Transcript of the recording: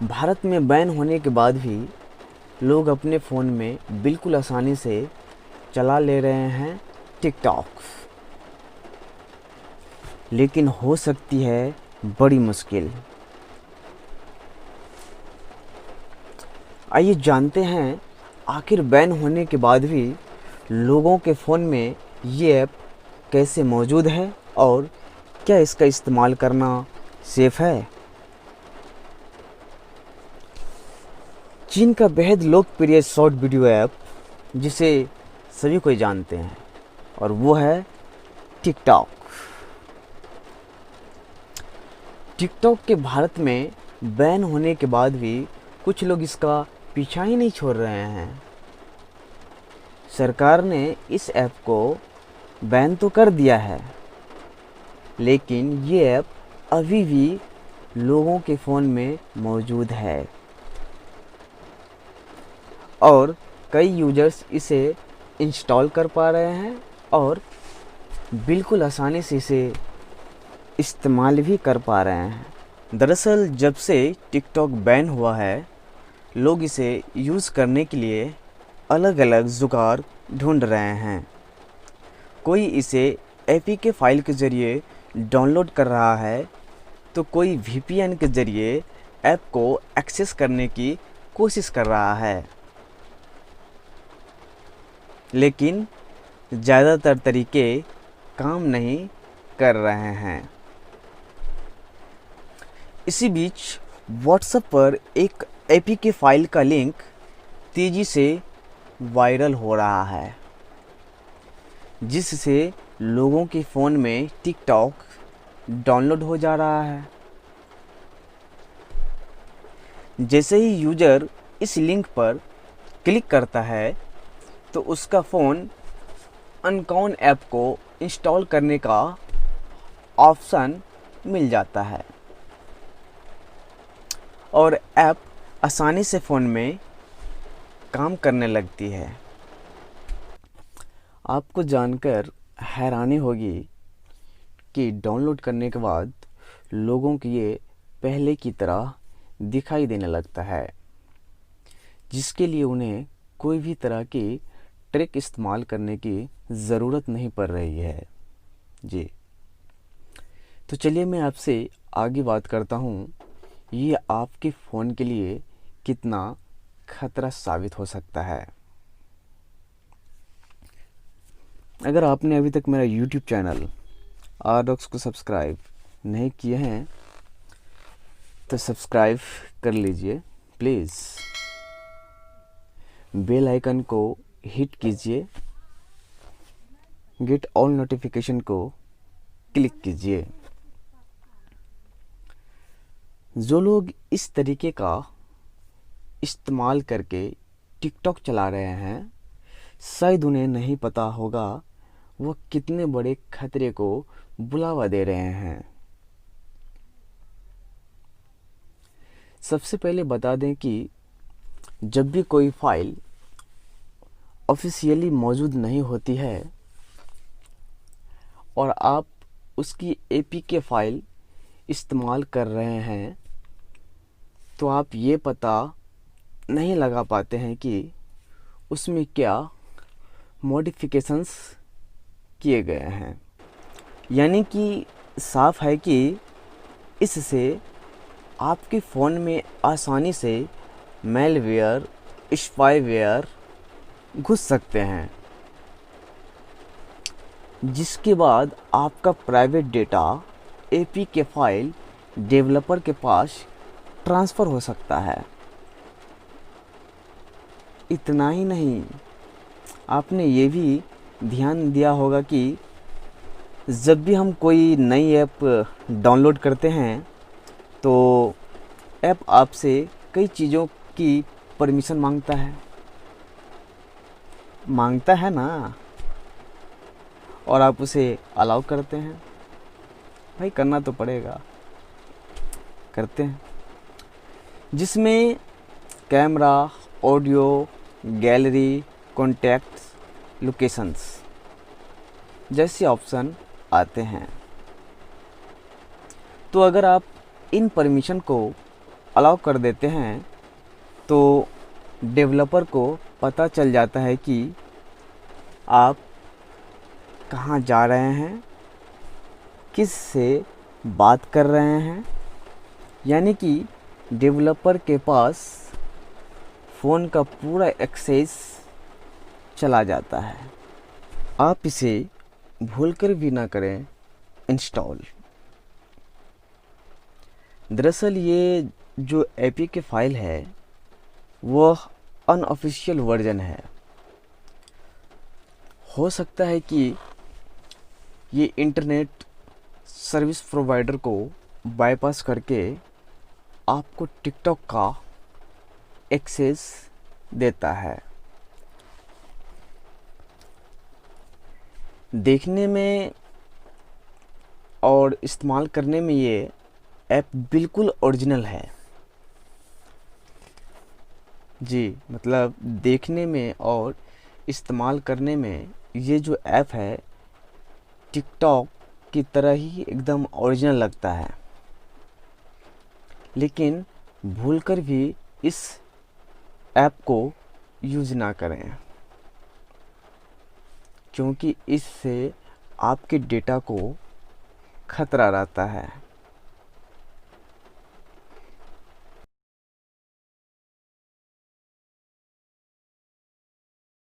भारत में बैन होने के बाद भी लोग अपने फ़ोन में बिल्कुल आसानी से चला ले रहे हैं टिकटॉक। लेकिन हो सकती है बड़ी मुश्किल। आइए जानते हैं आखिर बैन होने के बाद भी लोगों के फ़ोन में ये ऐप कैसे मौजूद है और क्या इसका इस्तेमाल करना सेफ़ है। चीन का बेहद लोकप्रिय शॉर्ट वीडियो ऐप जिसे सभी कोई जानते हैं और वो है टिकटॉक। टिकटॉक के भारत में बैन होने के बाद भी कुछ लोग इसका पीछा ही नहीं छोड़ रहे हैं। सरकार ने इस ऐप को बैन तो कर दिया है, लेकिन ये ऐप अभी भी लोगों के फ़ोन में मौजूद है और कई यूजर्स इसे इंस्टॉल कर पा रहे हैं और बिल्कुल आसानी से इसे इस्तेमाल भी कर पा रहे हैं। दरअसल जब से टिकटॉक बैन हुआ है, लोग इसे यूज़ करने के लिए अलग अलग जुगाड़ ढूंढ रहे हैं। कोई इसे एपीके फाइल के ज़रिए डाउनलोड कर रहा है, तो कोई वीपीएन के ज़रिए ऐप को एक्सेस करने की कोशिश कर रहा है। लेकिन ज़्यादातर तरीके काम नहीं कर रहे हैं। इसी बीच व्हाट्सएप पर एक एपीके फाइल का लिंक तेज़ी से वायरल हो रहा है, जिससे लोगों के फ़ोन में टिकटॉक डाउनलोड हो जा रहा है। जैसे ही यूज़र इस लिंक पर क्लिक करता है, तो उसका फ़ोन अनकॉन ऐप को इंस्टॉल करने का ऑप्शन मिल जाता है और ऐप आसानी से फ़ोन में काम करने लगती है। आपको जानकर हैरानी होगी कि डाउनलोड करने के बाद लोगों की ये पहले की तरह दिखाई देने लगता है, जिसके लिए उन्हें कोई भी तरह की ट्रिक इस्तेमाल करने की ज़रूरत नहीं पड़ रही है। जी, तो चलिए मैं आपसे आगे बात करता हूँ, ये आपके फ़ोन के लिए कितना खतरा साबित हो सकता है। अगर आपने अभी तक मेरा YouTube चैनल आरडॉक्स को सब्सक्राइब नहीं किए हैं, तो सब्सक्राइब कर लीजिए प्लीज़। बेल आइकन को हिट कीजिए, गेट ऑल नोटिफिकेशन को क्लिक कीजिए। जो लोग इस तरीके का इस्तेमाल करके टिकटॉक चला रहे हैं, शायद उन्हें नहीं पता होगा वो कितने बड़े खतरे को बुलावा दे रहे हैं। सबसे पहले बता दें कि जब भी कोई फाइल ऑफिशियली मौजूद नहीं होती है और आप उसकी एपीके फाइल इस्तेमाल कर रहे हैं, तो आप ये पता नहीं लगा पाते हैं कि उसमें क्या मॉडिफिकेशंस किए गए हैं। यानी कि साफ है कि इससे आपके फ़ोन में आसानी से मैलवेयर, स्पाईवेयर घुस सकते हैं, जिसके बाद आपका private data APK file developer के पास ट्रांसफ़र हो सकता है। इतना ही नहीं, आपने ये भी ध्यान दिया होगा कि जब भी हम कोई नई ऐप डाउनलोड करते हैं, तो ऐप आपसे कई चीज़ों की परमिशन मांगता है ना, और आप उसे अलाउ करते हैं। भाई करना तो पड़ेगा, करते हैं। जिसमें camera, audio, gallery, contacts, locations जैसे ऑप्शन आते हैं। तो अगर आप इन परमिशन को अलाउ कर देते हैं तो डेवलपर को पता चल जाता है कि आप कहाँ जा रहे हैं, किस से बात कर रहे हैं। यानी कि डेवलपर के पास फ़ोन का पूरा एक्सेस चला जाता है। आप इसे भूलकर भी ना करें इंस्टॉल। दरअसल ये जो एपीके फाइल है वह अनऑफिशियल वर्जन है। हो सकता है कि ये इंटरनेट सर्विस प्रोवाइडर को बाईपास करके आपको टिकटॉक का एक्सेस देता है। देखने में और इस्तेमाल करने में ये ऐप बिल्कुल ओरिजिनल है जी। मतलब देखने में और इस्तेमाल करने में ये जो ऐप है टिकटॉक की तरह ही एकदम ओरिजिनल लगता है। लेकिन भूलकर भी इस ऐप को यूज़ ना करें, क्योंकि इससे आपके डेटा को खतरा रहता है।